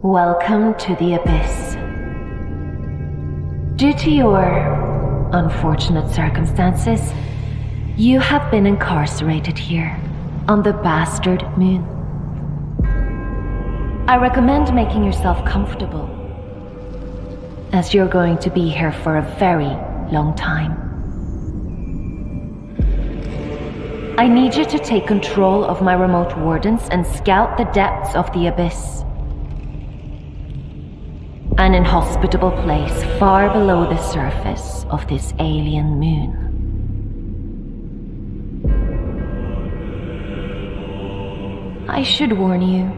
Welcome to the Abyss. Due to your unfortunate circumstances, you have been incarcerated here on the bastard moon. I recommend making yourself comfortable, as you're going to be here for a very long time. I need you to take control of my remote wardens and scout the depths of the Abyss. An inhospitable place far below the surface of this alien moon. I should warn you,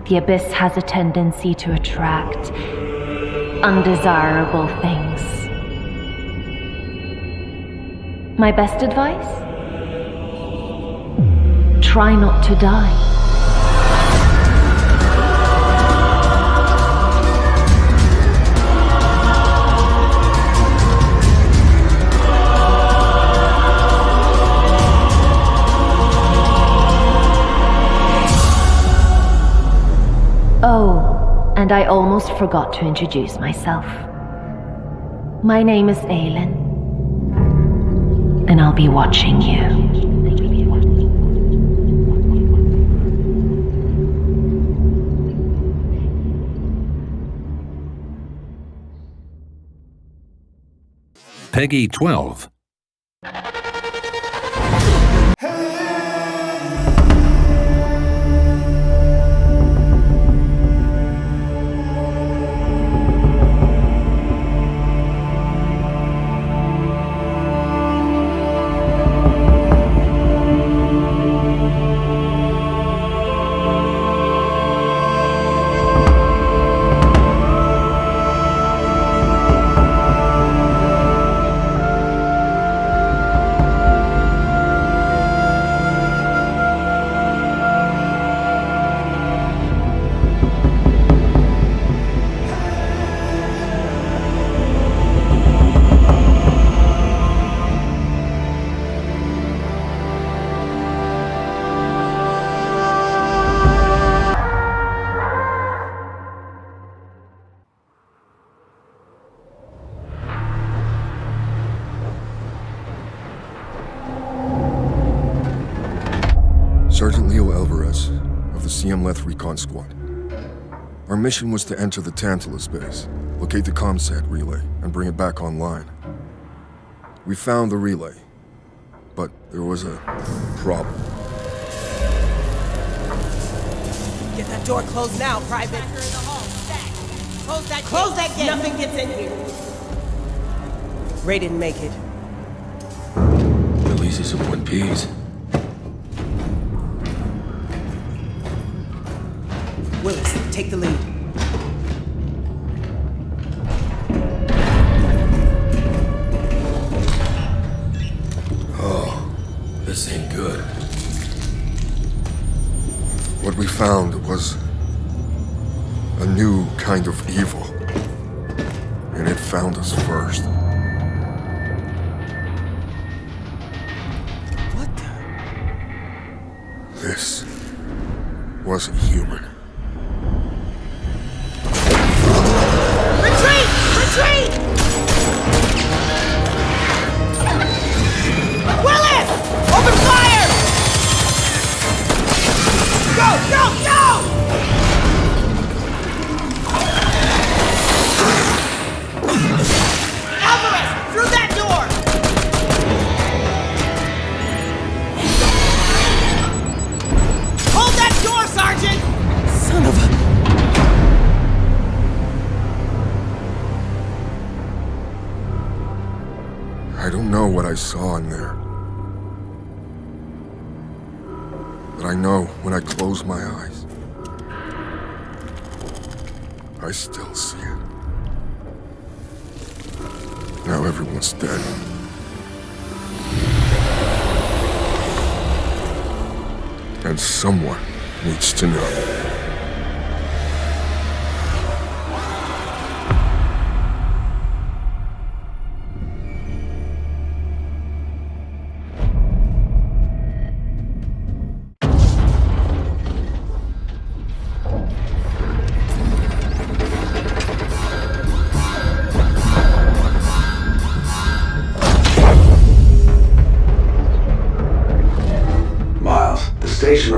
the Abyss has a tendency to attract undesirable things. My best advice? Try not to die. Oh, and I almost forgot to introduce myself. My name is Aylin, and I'll be watching you. Peggy 12. Sergeant Leo Alvarez of the CM Leth Recon Squad. Our mission was to enter the Tantalus base, locate the ComSat relay, and bring it back online. We found the relay, but there was a problem. Get that door closed now, Private. Close that gate. Nothing gets in here. Ray didn't make it. At least he's in one piece. Willis, take the lead. Oh, this ain't good. What we found was a new kind of evil, and it found us first. What the? This wasn't human. Retreat! Retreat! Willis! Open fire! Go! Go! Go! Alvarez! Through that door! Hold that door, Sergeant! Son of a... I don't know what I saw in there. But I know when I close my eyes, I still see it. Now everyone's dead. And someone needs to know.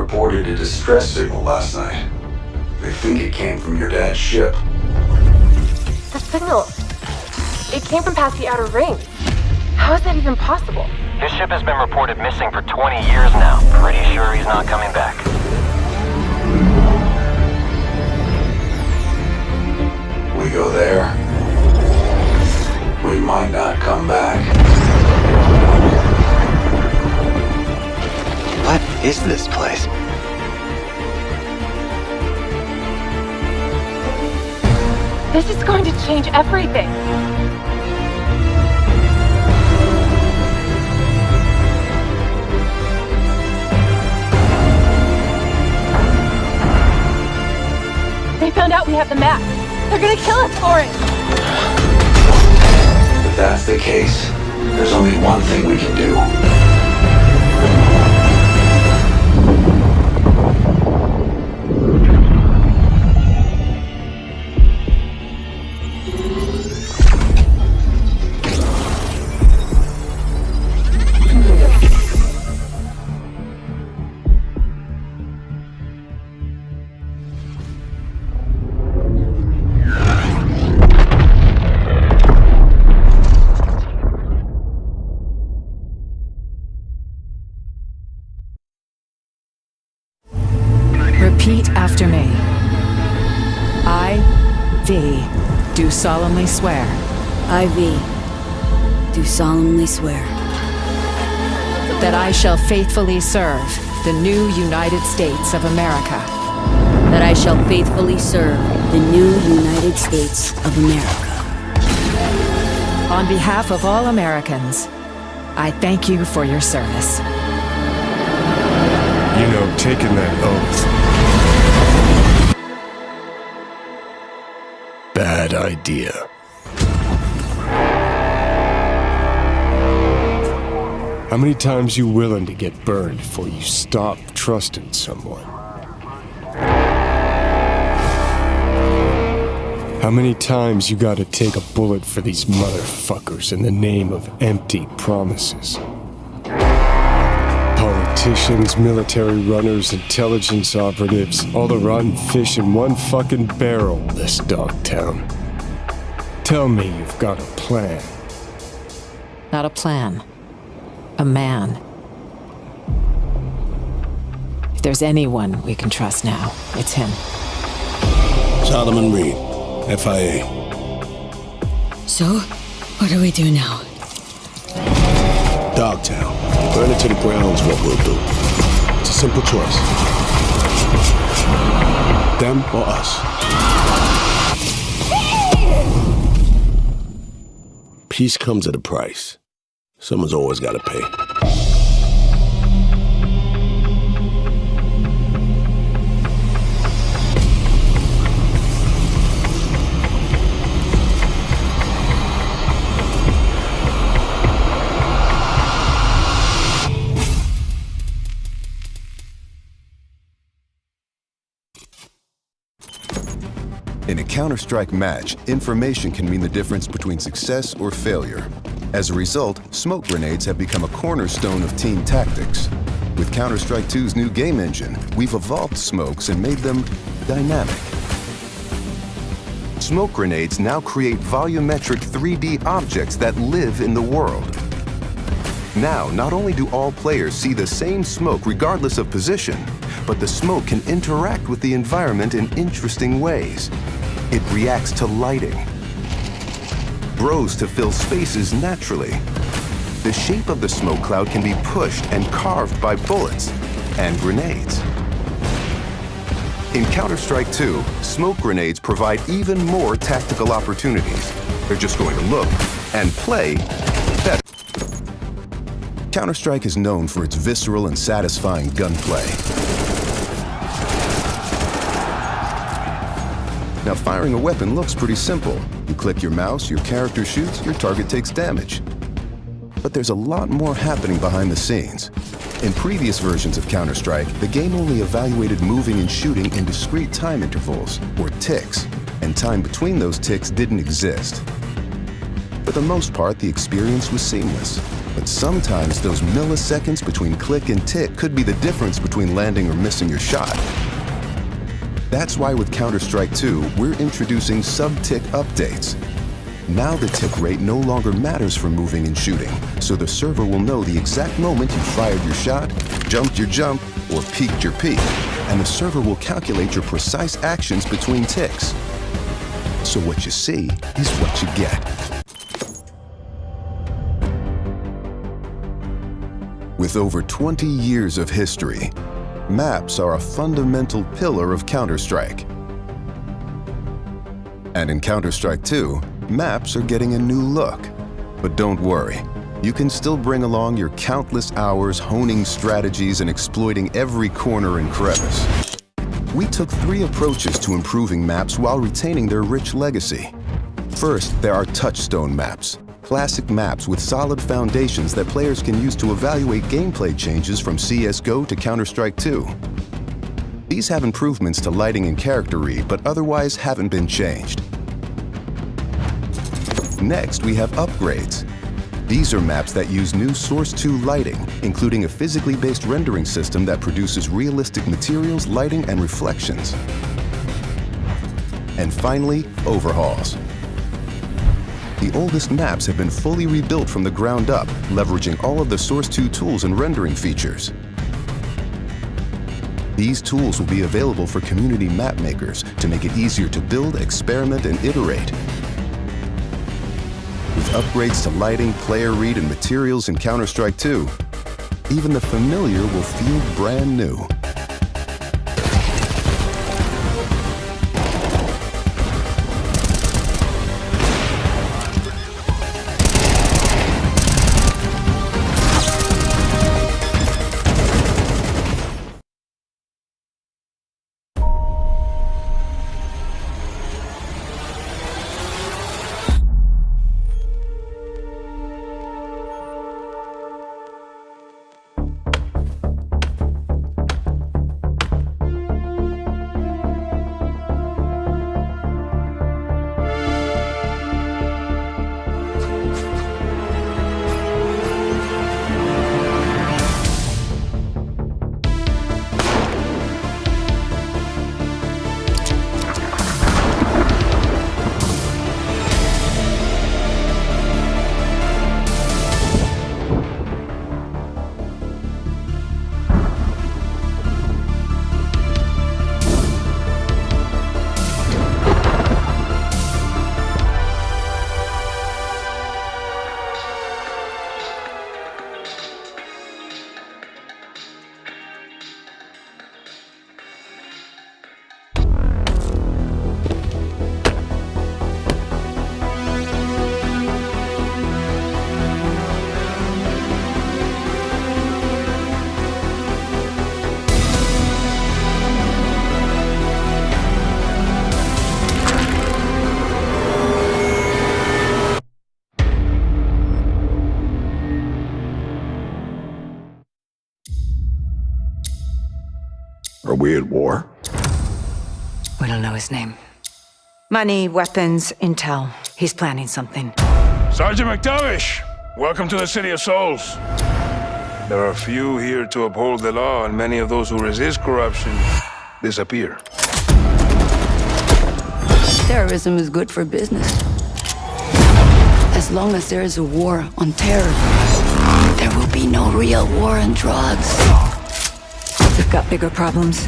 reported a distress signal last night. They think it came from your dad's ship. The signal, it came from past the outer ring. How is that even possible? His ship has been reported missing for 20 years now. Pretty sure he's not coming back. We go there, we might not come back. What is this place? This is going to change everything. They found out we have the map. They're gonna kill us for it. If that's the case, there's only one thing we can do. Repeat after me. I, thee, do solemnly swear. I, thee, do solemnly swear. That I shall faithfully serve the new United States of America. That I shall faithfully serve the new United States of America. On behalf of all Americans, I thank you for your service. You know, taking that oath. Bad idea. How many times you willing to get burned before you stop trusting someone? How many times you gotta take a bullet for these motherfuckers in the name of empty promises? Politicians, military runners, intelligence operatives, all to run fish in one fucking barrel, this dogtown. Tell me you've got a plan. Not a plan. A man. If there's anyone we can trust now, it's him. Solomon Reed, FIA. So, what do we do now? Dogtown. Burn it to the ground is what we'll do. It's a simple choice. Them or us. Peace comes at a price. Someone's always got to pay. In a Counter-Strike match, information can mean the difference between success or failure. As a result, smoke grenades have become a cornerstone of team tactics. With Counter-Strike 2's new game engine, we've evolved smokes and made them dynamic. Smoke grenades now create volumetric 3D objects that live in the world. Now, not only do all players see the same smoke regardless of position, but the smoke can interact with the environment in interesting ways. It reacts to lighting, grows to fill spaces naturally. The shape of the smoke cloud can be pushed and carved by bullets and grenades. In Counter-Strike 2, smoke grenades provide even more tactical opportunities. They're just going to look and play better. Counter-Strike is known for its visceral and satisfying gunplay. Now, firing a weapon looks pretty simple. You click your mouse, your character shoots, your target takes damage. But there's a lot more happening behind the scenes. In previous versions of Counter-Strike, the game only evaluated moving and shooting in discrete time intervals, or ticks, and time between those ticks didn't exist. For the most part, the experience was seamless. But sometimes those milliseconds between click and tick could be the difference between landing or missing your shot. That's why with Counter-Strike 2, we're introducing sub-tick updates. Now the tick rate no longer matters for moving and shooting, so the server will know the exact moment you fired your shot, jumped your jump, or peeked your peek, and the server will calculate your precise actions between ticks. So what you see is what you get. With over 20 years of history, maps are a fundamental pillar of Counter-Strike. And in Counter-Strike 2, maps are getting a new look. But don't worry, you can still bring along your countless hours honing strategies and exploiting every corner and crevice. We took 3 approaches to improving maps while retaining their rich legacy. First, there are touchstone maps. Classic maps with solid foundations that players can use to evaluate gameplay changes from CSGO to Counter-Strike 2. These have improvements to lighting and character read, but otherwise haven't been changed. Next, we have upgrades. These are maps that use new Source 2 lighting, including a physically based rendering system that produces realistic materials, lighting, and reflections. And finally, overhauls. The oldest maps have been fully rebuilt from the ground up, leveraging all of the Source 2 tools and rendering features. These tools will be available for community map makers to make it easier to build, experiment, and iterate. With upgrades to lighting, player read, and materials in Counter-Strike 2, even the familiar will feel brand new. Are we at war? We don't know his name. Money, weapons, intel. He's planning something. Sergeant McTavish, welcome to the City of Souls. There are few here to uphold the law, and many of those who resist corruption disappear. Terrorism is good for business. As long as there is a war on terror, there will be no real war on drugs. We've got bigger problems.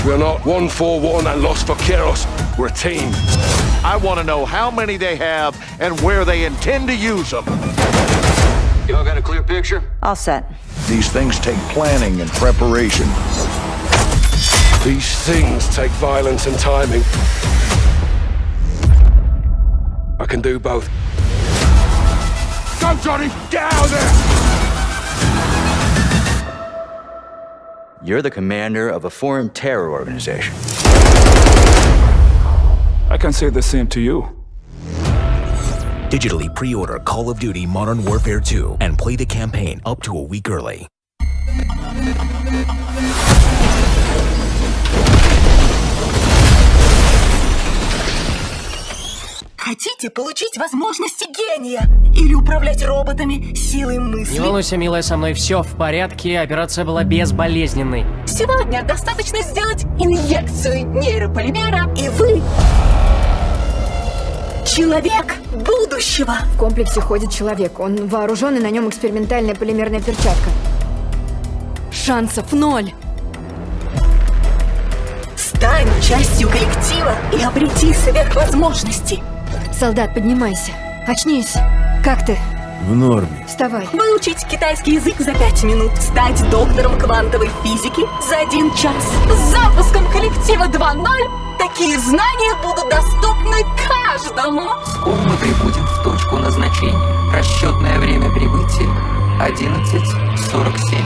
We're not 141 and lost for Keros. We're a team. I want to know how many they have and where they intend to use them. Y'all got a clear picture? All set. These things take planning and preparation. These things take violence and timing. I can do both. Go, Johnny! Down there! You're the commander of a foreign terror organization. I can say the same to you. Digitally pre-order Call of Duty Modern Warfare 2 and play the campaign up to a week early. Хотите получить возможности гения? Или управлять роботами силой мысли? Не волнуйся, милая, со мной все в порядке, операция была безболезненной. Сегодня достаточно сделать инъекцию нейрополимера, и вы... человек будущего. В комплексе ходит человек. Он вооружен, и на нем экспериментальная полимерная перчатка. Шансов 0. Стань частью коллектива и обрети сверхвозможности. Солдат, поднимайся. Очнись. Как ты? В норме. Вставай. Выучить китайский язык за 5 минут. Стать доктором квантовой физики за 1 час. С запуском коллектива 2.0 такие знания будут доступны каждому. Скоро мы прибудем в точку назначения. Расчетное время прибытия 11:47.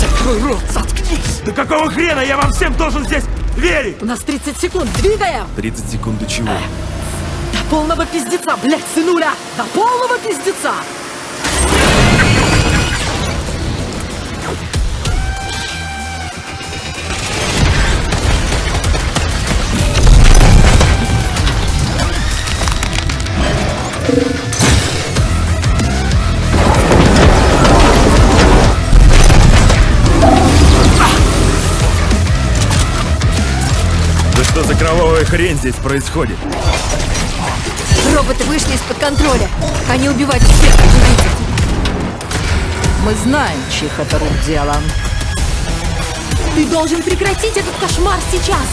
Закрой рот, заткнись! Да какого хрена я вам всем должен здесь верить? У нас 30 секунд, двигаем! 30 секунд до чего? До полного пиздеца, блядь, сынуля! До полного пиздеца! Что за кровавая хрень здесь происходит? Роботы вышли из-под контроля. Они убивают всех, кто видит. Мы знаем, чьих это рук дело. Ты должен прекратить этот кошмар сейчас.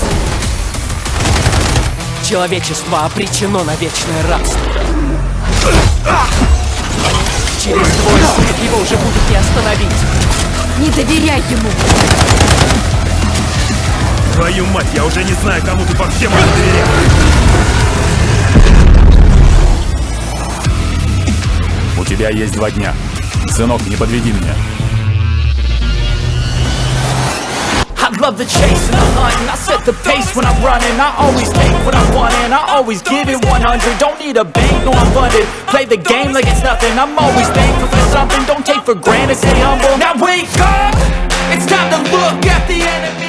Человечество обречено на вечное рабство. Через твой свет его уже будет не остановить. Не доверяй ему. Твою мать, я уже не знаю, кому ты вообще можешь доверять. У тебя есть 2 дня. Сынок, не подведи меня. I love the chase and the hunt, and I set the pace when I'm running. I always take what I want and I always give it 100. Don't need a bank, no I'm funded. Play the game like it's nothing. I'm always thankful for something. Don't take for granted, stay humble. Now wake up! It's time to look at the enemy.